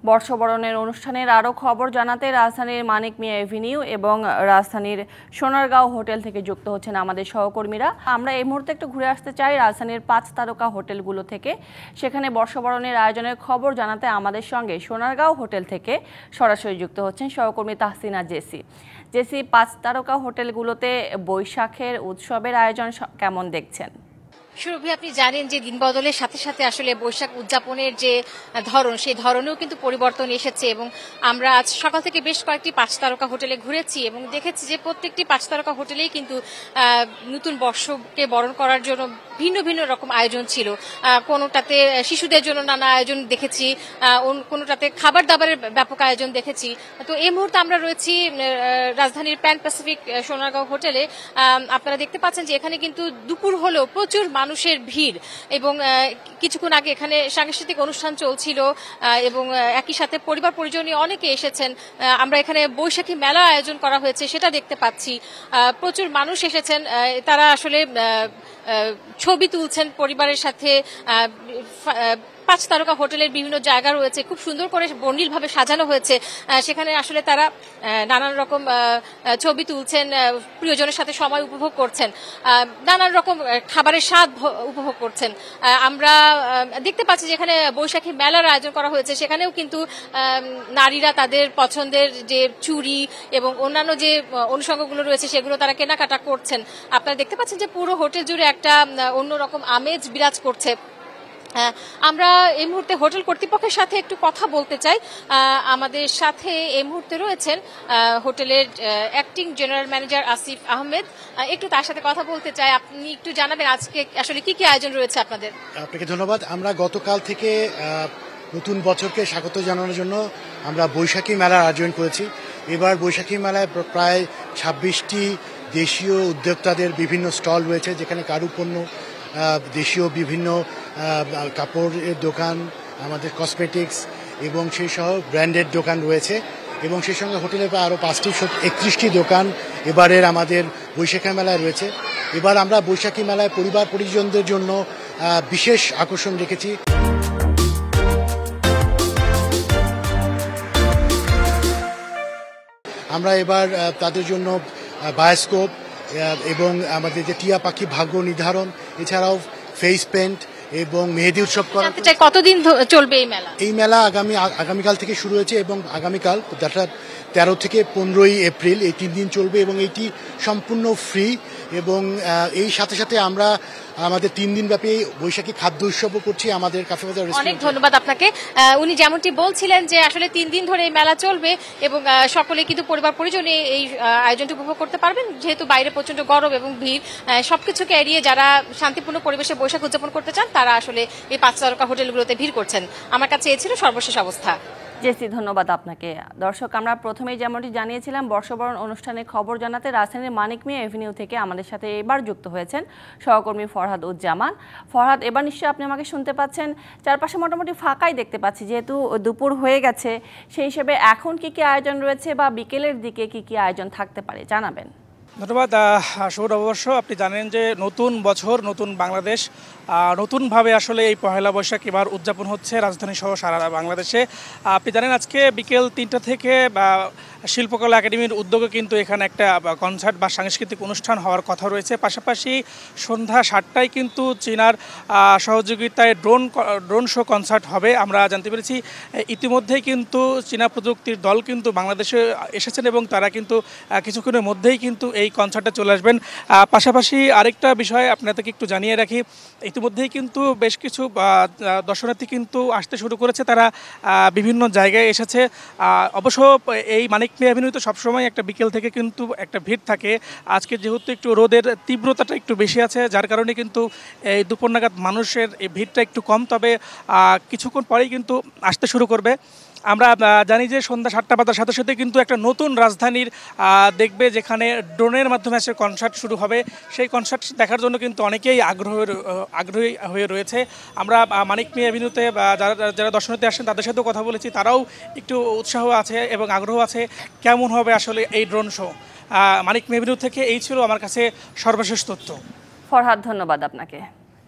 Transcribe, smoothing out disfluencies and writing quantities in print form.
বর্ষবরণের অনুষ্ঠানের আরও খবর জানাতে রাজধানীর মানিক মিয়া এভিনিউ এবং রাজধানীর সোনারগাঁও হোটেল থেকে যুক্ত হচ্ছেন আমাদের সহকর্মীরা। আমরা এই মুহূর্তে একটু ঘুরে আসতে চাই রাজধানীর ৫ তারকা হোটেলগুলো থেকে। সেখানে বর্ষবরণের আয়োজনের খবর জানাতে আমাদের সঙ্গে সোনারগাঁও হোটেল থেকে সরাসরি যুক্ত হচ্ছেন সহকর্মী তাহসিনা জেসি। ৫ তারকা হোটেলগুলোতে বৈশাখের উৎসবের আয়োজন কেমন দেখছেন? সুরভি, আপনি জানেন যে দিন বদলের সাথে সাথে আসলে বৈশাখ উদযাপনের যে ধরন, সেই ধরনেও কিন্তু পরিবর্তন এসেছে এবং আমরা আজ সকাল থেকে বেশ কয়েকটি ৫ তারকা হোটেলে ঘুরেছি এবং দেখেছি যে প্রত্যেকটি ৫ তারকা হোটেলেই কিন্তু নতুন বর্ষকে বরণ করার জন্য ভিন্ন ভিন্ন রকম আয়োজন ছিল। কোনোটাতে শিশুদের জন্য নানা আয়োজন দেখেছি, কোনোটাতে খাবার দাবারের ব্যাপক আয়োজন দেখেছি। তো এই মুহূর্তে আমরা রয়েছি রাজধানীর প্যান প্যাসিফিক সোনারগাঁও হোটেলে। আপনারা দেখতে পাচ্ছেন যে এখানে কিন্তু দুপুর হলেও প্রচুর মানুষের ভিড় এবং কিছুক্ষণ আগে এখানে সাংস্কৃতিক অনুষ্ঠান চলছিল এবং একই সাথে পরিবার পরিজনীয় অনেকে এসেছেন। আমরা এখানে বৈশাখী মেলা আয়োজন করা হয়েছে সেটা দেখতে পাচ্ছি। প্রচুর মানুষ এসেছেন, তারা আসলে ছবি তুলছেন পরিবারের সাথে। ৫ তারকা হোটেলের বিভিন্ন জায়গা রয়েছে, খুব সুন্দর করে বর্ণিলভাবে সাজানো হয়েছে। সেখানে আসলে তারা নানান রকম ছবি তুলছেন, প্রিয়জনের সাথে সময় উপভোগ করছেন, নানান রকম খাবারের স্বাদ উপভোগ করছেন। আমরা দেখতে পাচ্ছি যেখানে বৈশাখী মেলার আয়োজন করা হয়েছে সেখানেও কিন্তু নারীরা তাদের পছন্দের যে চুড়ি এবং অন্যান্য যে অনুষঙ্গগুলো রয়েছে সেগুলো তারা কেনাকাটা করছেন। আপনারা দেখতে পাচ্ছেন যে পুরো হোটেল জুড়ে একটা অন্যরকম আমেজ বিরাজ করছে। আমরা এই মুহূর্তে হোটেল কর্তৃপক্ষের সাথে একটু কথা বলতে চাই। আমাদের সাথে এই মুহূর্তে রয়েছেন হোটেলের acting general manager Asif Ahmed. একটু তার সাথে কথা বলতে চাই। আপনি একটু জানাবেন আজকে আসলে কি কি আয়োজন রয়েছে আপনাদের? আপনাকে ধন্যবাদ। আমরা গতকাল থেকে নতুন বছরকে স্বাগত জানানোর জন্য আমরা বৈশাখী মেলার আয়োজন করেছি। এবার বৈশাখী মেলায় প্রায় ২৬টি দেশীয় উদ্যোক্তাদের বিভিন্ন স্টল রয়েছে, যেখানে কারুপণ্য, দেশীয় বিভিন্ন কাপড়ের দোকান, আমাদের কসমেটিক্স এবং সেই সহ ব্র্যান্ডেড দোকান রয়েছে এবং সেই সঙ্গে হোটেলে আরও 31টি দোকান এবারের আমাদের বৈশাখী মেলায় রয়েছে। এবার আমরা বৈশাখী মেলায় পরিবার পরিজনদের জন্য বিশেষ আকর্ষণ রেখেছি। আমরা এবার তাদের জন্য বায়োস্কোপ এবং আমাদের যে টিয়া পাখি ভাগ্য নির্ধারণ, এছাড়াও ফেস পেন্ট এবং মেহেদি উৎসব করা। কতদিন চলবে এই মেলা? এই মেলা আগামীকাল থেকে শুরু হয়েছে এবং আগামীকাল 13 থেকে 15 এপ্রিল এই 3 দিন চলবে এবং এইটি সম্পূর্ণ ফ্রি এবং এই সাথে সাথে আমরা আমাদের 3 দিন ব্যাপী বৈশাখী খাদ্য উৎসবও করছি আমাদের কাফে বাজার রেস্টুরেন্টে। অনেক ধন্যবাদ আপনাকে। উনি যেমনটি বলছিলেন যে আসলে 3 দিন ধরে এই মেলা চলবে এবং সকলে কিন্তু পরিবার পরিজনে এই আয়োজনটি উপভোগ করতে পারবেন, যেহেতু বাইরে প্রচন্ড গরম এবং ভিড়। সবকিছুকে এড়িয়ে যারা শান্তিপূর্ণ পরিবেশে বৈশাখ উদযাপন করতে চান তারা আসলে এই ৫ তারকা হোটেলগুলোতে ভিড় করছেন। আমার কাছে এই ছিল সর্বশেষ অবস্থা। জেসি, ধন্যবাদ আপনাকে। দর্শক, আমরা প্রথমেই যেমনটি জানিয়েছিলাম বর্ষবরণ অনুষ্ঠানের খবর জানাতে রাজধানীর মানিক মিয়া এভিনিউ থেকে আমাদের সাথে এবার যুক্ত হয়েছেন সহকর্মী ফরহাদ উজ্জামান। ফরহাদ, এবার নিশ্চয়ই আপনি আমাকে শুনতে পাচ্ছেন। চারপাশে মোটামুটি ফাঁকাই দেখতে পাচ্ছি, যেহেতু দুপুর হয়ে গেছে সেই হিসেবে এখন কি কি আয়োজন রয়েছে বা বিকেলের দিকে কি কি আয়োজন থাকতে পারে জানাবেন। ধন্যবাদ শুভ নববর্ষ। আপনি জানেন যে নতুন বছর, নতুন বাংলাদেশ, নতুনভাবে আসলে এই পহেলা বৈশাখ এবার উদযাপন হচ্ছে রাজধানী সহ সারা বাংলাদেশে। আপনি জানেন আজকে বিকেল 3টা থেকে শিল্পকলা একাডেমির উদ্যোগে কিন্তু এখানে একটা কনসার্ট বা সাংস্কৃতিক অনুষ্ঠান হওয়ার কথা রয়েছে। পাশাপাশি সন্ধ্যা 7টায় কিন্তু চীনার সহযোগিতায় ড্রোন শো কনসার্ট হবে। আমরা জানতে পেরেছি ইতিমধ্যেই কিন্তু চীনা প্রযুক্তির দল কিন্তু বাংলাদেশে এসেছেন এবং তারা কিন্তু কিছুক্ষণের মধ্যেই কিন্তু এই কনসার্টে চলে আসবেন। পাশাপাশি আরেকটা বিষয় আপনাদেরকে একটু জানিয়ে রাখি, ইতিমধ্যেই কিন্তু বেশ কিছু দর্শনার্থী কিন্তু আসতে শুরু করেছে, তারা বিভিন্ন জায়গায় এসেছে। অবশ্য এই মানিক মিয়া এভিনিউতে সবসময় একটা বিকেল থেকে কিন্তু একটা ভিড় থাকে। আজকে যেহেতু একটু রোদের তীব্রতাটা একটু বেশি আছে, যার কারণে কিন্তু এই দুপুর নাগাদ মানুষের এই ভিড়টা একটু কম, তবে কিছুক্ষণ পরেই কিন্তু আসতে শুরু করবে। আমরা জানি যে সন্ধ্যা 7টা বাজার সাথে সাথে কিন্তু একটা নতুন রাজধানীর দেখবে, যেখানে ড্রোনের মাধ্যমে আসলে কনসার্ট শুরু হবে। সেই কনসার্ট দেখার জন্য কিন্তু অনেকেই আগ্রহী হয়ে রয়েছে। আমরা মানিক মিয়া এভিনিউতে যারা দর্শনার্থী আসেন তাদের সাথেও কথা বলেছি, তারাও একটু উৎসাহ আছে এবং আগ্রহ আছে কেমন হবে আসলে এই ড্রোন শো। মানিক মিয়া এভিনিউ থেকে এই ছিল আমার কাছে সর্বশেষ তথ্য। ফরহাদ, ধন্যবাদ আপনাকে।